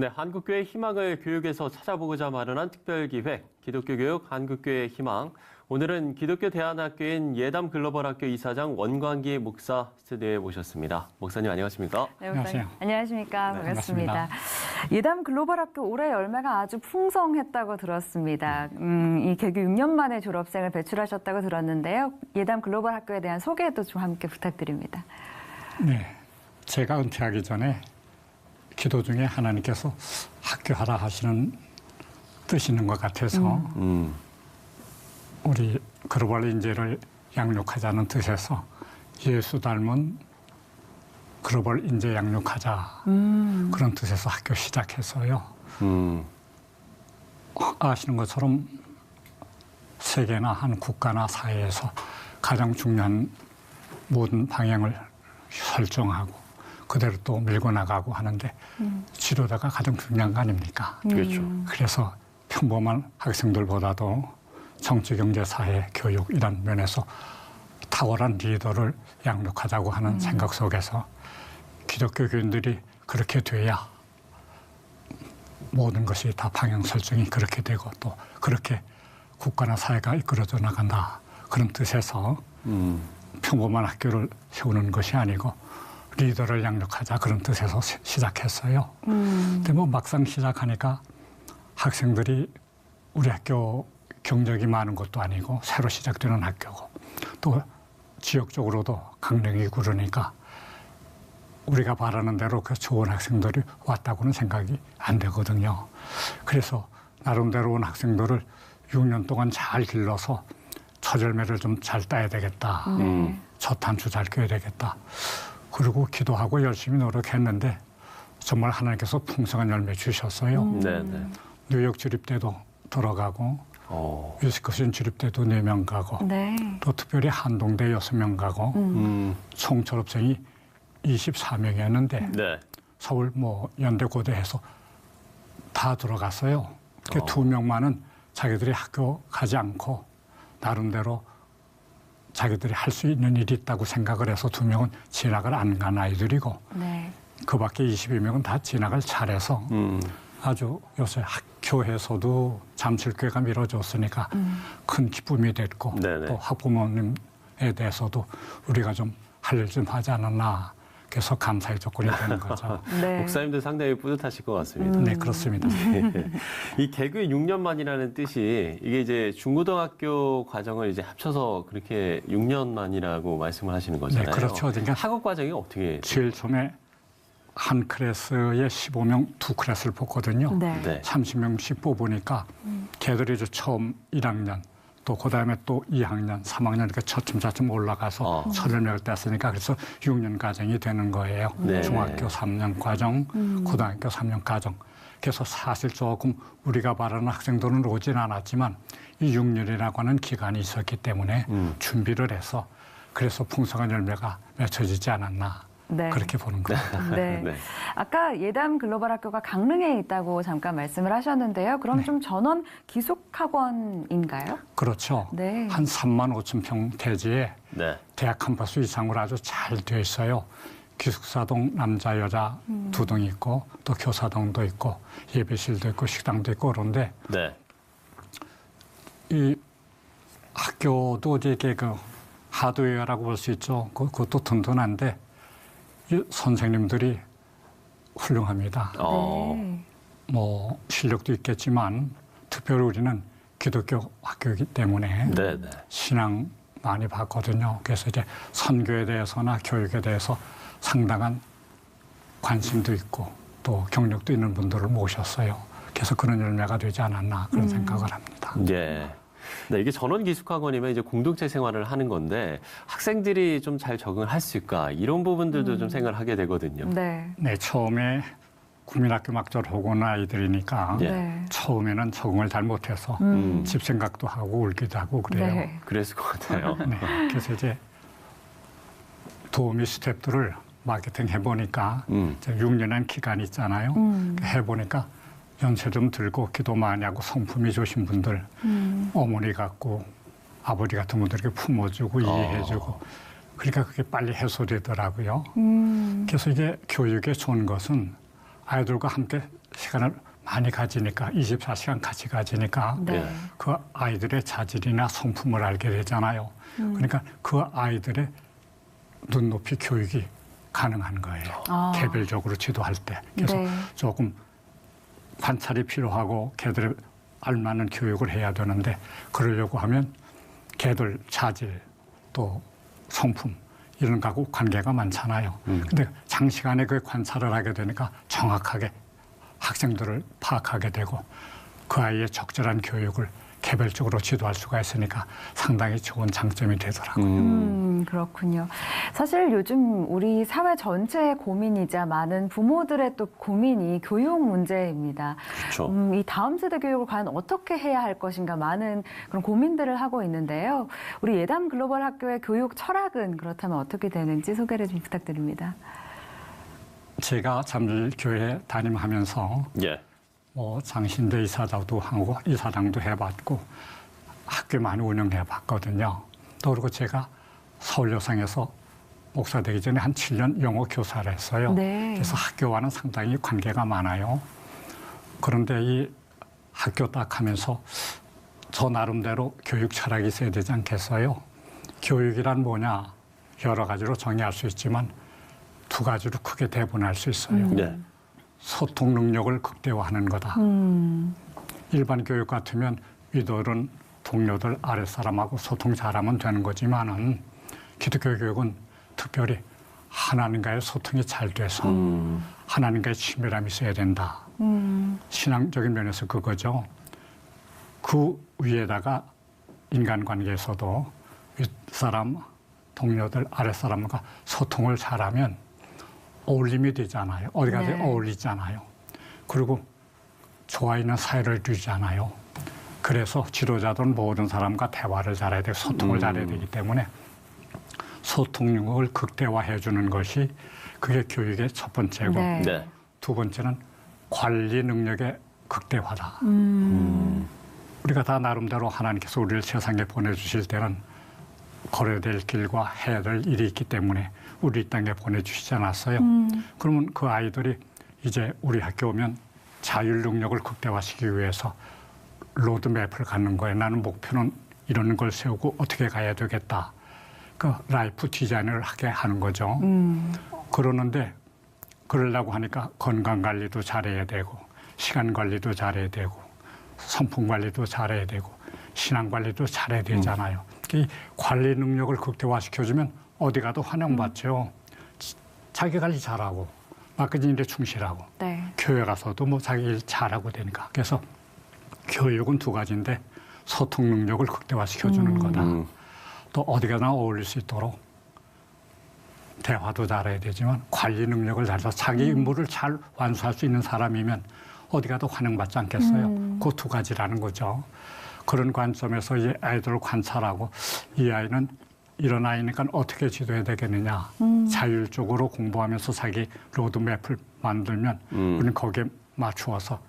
네, 한국교회 희망을 교육에서 찾아보고자 마련한 특별기획 기독교 교육 한국교회의 희망. 오늘은 기독교 대안학교인 예담 글로벌 학교 이사장 원광기 목사 스튜디오에 모셨습니다. 목사님 안녕하십니까? 네, 안녕하세요. 안녕하십니까? 네, 반갑습니다. 예담 글로벌 학교 올해 열매가 아주 풍성했다고 들었습니다. 이 개교 6년 만에 졸업생을 배출하셨다고 들었는데요. 예담 글로벌 학교에 대한 소개도 좀 함께 부탁드립니다. 네, 제가 은퇴하기 전에 기도 중에 하나님께서 학교하라 하시는 뜻이 있는 것 같아서 우리 글로벌 인재를 양육하자는 뜻에서 예수 닮은 글로벌 인재 양육하자 그런 뜻에서 학교 시작해서요. 아시는 것처럼 세계나 한 국가나 사회에서 가장 중요한 모든 방향을 설정하고 그대로 또 밀고 나가고 하는데 지도자가 가장 중요한 거 아닙니까? 그렇죠. 그래서 평범한 학생들보다도 정치, 경제, 사회, 교육 이런 면에서 탁월한 리더를 양육하자고 하는 생각 속에서 기독교 교인들이 그렇게 돼야 모든 것이 다 방향 설정이 그렇게 되고 또 그렇게 국가나 사회가 이끌어져 나간다. 그런 뜻에서 평범한 학교를 세우는 것이 아니고 리더를 양육하자 그런 뜻에서 시작했어요. 근데 뭐 막상 시작하니까 학생들이 우리 학교 경력이 많은 것도 아니고 새로 시작되는 학교고 또 지역적으로도 강릉이 그러니까 우리가 바라는 대로 그 좋은 학생들이 왔다고는 생각이 안 되거든요. 그래서 나름대로 온 학생들을 6년 동안 잘 길러서 처절매를 좀 잘 따야 되겠다. 첫 단추 잘 껴야 되겠다. 그리고 기도하고 열심히 노력했는데 정말 하나님께서 풍성한 열매 주셨어요. 네네. 뉴욕 주립 때도 들어가고 위스콘신 주립 때도 4명 가고 네. 또 특별히 한동대 6명 가고 총 졸업생이 24명이었는데 네. 서울 뭐 연대 고대해서 다 들어갔어요. 그 2명만은 자기들이 학교 가지 않고 나름대로 자기들이 할 수 있는 일이 있다고 생각을 해서 2명은 진학을 안 간 아이들이고 네. 그 밖에 22명은 다 진학을 잘해서 아주 요새 학교에서도 잠실교회가 밀어줬으니까 큰 기쁨이 됐고 네네. 또 학부모님에 대해서도 우리가 좀 할 일 좀 하지 않았나 그래서 감사의 조건이 되는 거죠. 네. 목사님도 상당히 뿌듯하실 것 같습니다. 네, 그렇습니다. 이 개교의 6년 만이라는 뜻이 이게 이제 중고등학교 과정을 이제 합쳐서 그렇게 6년 만이라고 말씀을 하시는 거잖아요. 네, 그렇죠. 그러니까 학업 과정이 어떻게? 제일 처음에 한 클래스에 15명 두 클래스를 뽑거든요. 네. 네. 30명씩 뽑으니까 걔들이 이제 처음 1학년 또 그다음에 또 2학년, 3학년 이렇게 차츰차츰 올라가서 30명을 땄으니까 그래서 6년 과정이 되는 거예요. 네. 중학교 3년 과정, 고등학교 3년 과정. 그래서 사실 조금 우리가 바라는 학생들은 오진 않았지만 이 6년이라고 하는 기간이 있었기 때문에 준비를 해서 그래서 풍성한 열매가 맺혀지지 않았나. 네. 그렇게 보는 거예요. 네. 네. 아까 예담 글로벌 학교가 강릉에 있다고 잠깐 말씀을 하셨는데요. 그럼 좀 전원 기숙학원인가요? 그렇죠. 네. 한 3만 5천 평 대지에 네. 대학 캠퍼스 이상으로 아주 잘 되어 있어요. 기숙사동 남자 여자 2동 있고 또 교사동도 있고 예배실도 있고 식당도 있고 그런데 네. 이 학교도 이게 그 하드웨어라고 볼 수 있죠. 그것도 든든한데 이 선생님들이 훌륭합니다. 네. 뭐 실력도 있겠지만 특별히 우리는 기독교 학교이기 때문에 네. 네. 신앙 많이 봤거든요. 그래서 이제 선교에 대해서나 교육에 대해서 상당한 관심도 있고 또 경력도 있는 분들을 모셨어요. 그래서 그런 열매가 되지 않았나 그런 생각을 합니다. 예. 네, 이게 전원 기숙학원이면 이제 공동체 생활을 하는 건데 학생들이 좀 잘 적응을 할 수 있을까 이런 부분들도 좀 생각을 하게 되거든요. 네. 네, 처음에 국민학교 막 졸업하고 온 아이들이니까 예. 네. 처음에는 적응을 잘 못해서 집 생각도 하고 울기도 하고 그래요. 네. 그랬을 것 같아요. 네, 그래서 이제 도우미 스태프들을 마케팅 해보니까 이제 6년의 기간이 있잖아요. 해보니까 연세 좀 들고 기도 많이 하고 성품이 좋으신 분들 어머니 같고 아버지 같은 분들에게 품어주고 이해해주고 그러니까 그게 빨리 해소되더라고요. 그래서 이게 교육에 좋은 것은 아이들과 함께 시간을 많이 가지니까 24시간 같이 가지니까 네. 그 아이들의 자질이나 성품을 알게 되잖아요. 그러니까 그 아이들의 눈높이 교육이 가능한 거예요. 개별적으로 지도할 때. 그래서 네. 조금 관찰이 필요하고 걔들의 알맞는 교육을 해야 되는데 그러려고 하면 걔들 자질 또 성품 이런 거하고 관계가 많잖아요. 근데 장시간에 그 관찰을 하게 되니까 정확하게 학생들을 파악하게 되고 그 아이의 적절한 교육을 개별적으로 지도할 수가 있으니까 상당히 좋은 장점이 되더라고요. 그렇군요. 사실 요즘 우리 사회 전체의 고민이자 많은 부모들의 또 고민이 교육 문제입니다. 그렇죠. 이 다음 세대 교육을 과연 어떻게 해야 할 것인가 많은 그런 고민들을 하고 있는데요. 우리 예담 글로벌 학교의 교육 철학은 그렇다면 어떻게 되는지 소개를 좀 부탁드립니다. 제가 잠들교회 담임하면서 예. 장신대 이사장도 하고 이사장도 해봤고 학교 많이 운영해봤거든요. 또 그리고 제가 서울여상에서 목사 되기 전에 한 7년 영어 교사를 했어요. 네. 그래서 학교와는 상당히 관계가 많아요. 그런데 이 학교 딱 하면서 저 나름대로 교육 철학이 있어야 되지 않겠어요? 교육이란 뭐냐? 여러 가지로 정의할 수 있지만 두 가지로 크게 대분할 수 있어요. 네. 소통 능력을 극대화하는 거다. 일반 교육 같으면 위들은 동료들 아랫사람하고 소통 잘하면 되는 거지만은 기독교 교육은 특별히 하나님과의 소통이 잘 돼서 하나님과의 친밀함이 있어야 된다. 신앙적인 면에서 그거죠. 그 위에다가 인간관계에서도 윗사람, 동료들, 아랫사람과 소통을 잘하면 어울림이 되잖아요. 어디 가서 네. 어울리잖아요. 그리고 좋아 있는 사회를 이루잖아요. 그래서 지도자들은 모든 사람과 대화를 잘해야 되고 소통을 잘해야 되기 때문에 소통 능력을 극대화해 주는 것이 그게 교육의 첫 번째고 네. 네. 두 번째는 관리 능력의 극대화다. 우리가 다 나름대로 하나님께서 우리를 세상에 보내주실 때는 걸어야 될 길과 해야 될 일이 있기 때문에 우리 땅에 보내주시지 않았어요. 그러면 그 아이들이 이제 우리 학교 오면 자율 능력을 극대화시키기 위해서 로드맵을 갖는 거예요. 나는 목표는 이런 걸 세우고 어떻게 가야 되겠다. 그 라이프 디자인을 하게 하는 거죠. 그러는데 그러려고 하니까 건강 관리도 잘해야 되고 시간 관리도 잘해야 되고 성품 관리도 잘해야 되고 신앙 관리도 잘해야 되잖아요. 이 관리 능력을 극대화시켜주면 어디 가도 환영받죠. 자기 관리 잘하고 맡겨진 일에 충실하고 네. 교회 가서도 뭐 자기 일 잘하고 되니까. 그래서 교육은 두 가지인데 소통 능력을 극대화시켜주는 거다. 또 어디 가나 어울릴 수 있도록 대화도 잘해야 되지만 관리 능력을 잘해서 자기 임무를 잘 완수할 수 있는 사람이면 어디 가도 환영받지 않겠어요. 그 두 가지라는 거죠. 그런 관점에서 이 아이들을 관찰하고 이 아이는 이런 아이니까 어떻게 지도해야 되겠느냐. 자율적으로 공부하면서 자기 로드맵을 만들면 우리는 거기에 맞추어서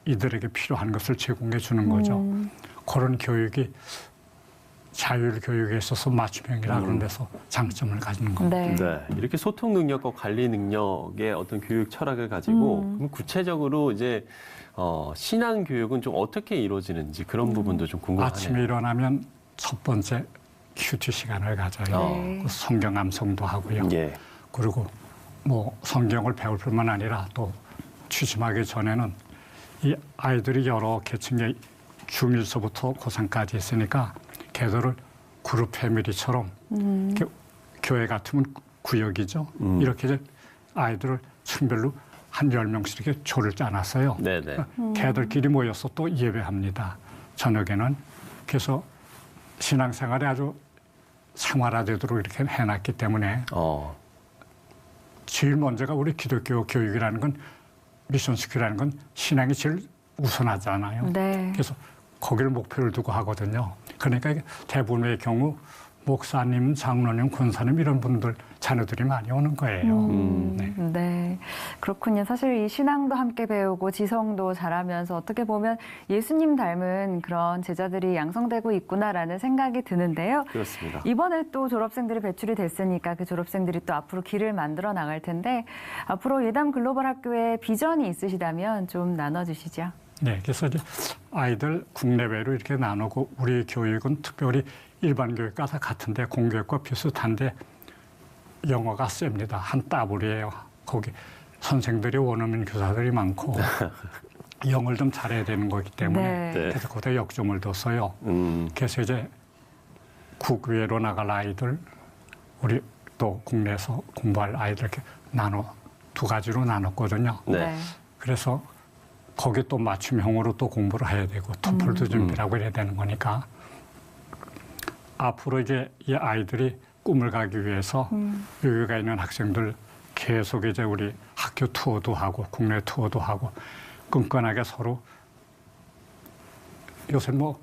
이들에게 필요한 것을 제공해 주는 거죠. 그런 교육이 자율교육에 있어서 맞춤형이라 그런 데서 장점을 가지는 겁니다. 네. 네, 이렇게 소통 능력과 관리 능력의 어떤 교육 철학을 가지고 그럼 구체적으로 이제 신앙 교육은 좀 어떻게 이루어지는지 그런 부분도 좀 궁금하네요. 아침에 일어나면 첫 번째 큐티 시간을 가져요. 네. 그 성경 암송도 하고요. 예. 그리고 뭐 성경을 배울 뿐만 아니라 또 취침하기 전에는 이 아이들이 여러 계층의 중1서부터 고3까지 있으니까 걔들을 그룹 패밀리처럼 이렇게 교회 같으면 구역이죠. 이렇게 이제 아이들을 층별로 한 10명씩 이렇게 조를 짜놨어요. 네네. 걔들끼리 모여서 또 예배합니다. 저녁에는. 그래서 신앙생활이 아주 생활화되도록 이렇게 해놨기 때문에 제일 먼저가 우리 기독교 교육이라는 건 미션스쿨이라는 건 신앙이 제일 우선하잖아요. 네. 그래서 거기를 목표를 두고 하거든요. 그러니까 이게 대부분의 경우 목사님, 장로님, 권사님 이런 분들 자녀들이 많이 오는 거예요. 네. 네, 그렇군요. 사실 이 신앙도 함께 배우고 지성도 잘하면서 어떻게 보면 예수님 닮은 그런 제자들이 양성되고 있구나라는 생각이 드는데요. 그렇습니다. 이번에 또 졸업생들이 배출이 됐으니까 그 졸업생들이 또 앞으로 길을 만들어 나갈 텐데 앞으로 예담 글로벌 학교에 비전이 있으시다면 좀 나눠주시죠. 네, 그래서 이제 아이들 국내외로 이렇게 나누고 우리 교육은 특별히 일반 교육과 다 같은데 공교육과 비슷한데 영어가 셉니다. 한 따블이에요. 거기 선생들이 원어민 교사들이 많고 영어를 좀 잘해야 되는 거기 때문에 네. 그래서 거기다 역점을 뒀어요. 그래서 이제 국외로 나갈 아이들 우리 또 국내에서 공부할 아이들 이렇게 두 가지로 나눴거든요. 네. 그래서 거기 또 맞춤형으로 또 공부를 해야 되고 토플도 준비라고 해야 되는 거니까 앞으로 이제 이 아이들이 꿈을 가기 위해서 여기가 있는 학생들 계속 이제 우리 학교 투어도 하고 국내 투어도 하고 끈끈하게 서로 요새 뭐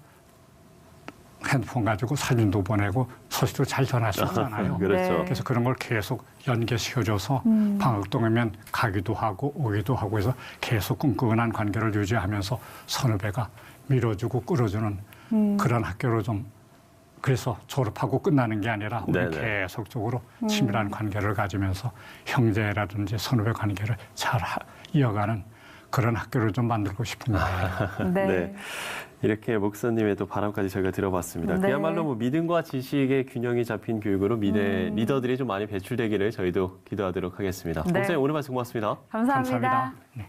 핸드폰 가지고 사진도 보내고 소식도 잘 전할 수 있잖아요. 그렇죠. 네. 그래서 그런 걸 계속 연계시켜줘서 방학동이면 가기도 하고 오기도 하고 해서 계속 끈끈한 관계를 유지하면서 선후배가 밀어주고 끌어주는 그런 학교로 좀 그래서 졸업하고 끝나는 게 아니라 우리 네네. 계속적으로 친밀한 관계를 가지면서 형제라든지 선후배 관계를 잘 이어가는 그런 학교를 좀 만들고 싶은 거예요. 네. 네. 이렇게 목사님의 또 바람까지 저희가 들어봤습니다. 네. 그야말로 뭐 믿음과 지식의 균형이 잡힌 교육으로 미래 리더들이 좀 많이 배출되기를 저희도 기도하도록 하겠습니다. 네. 목사님 오늘 말씀 고맙습니다. 감사합니다. 네.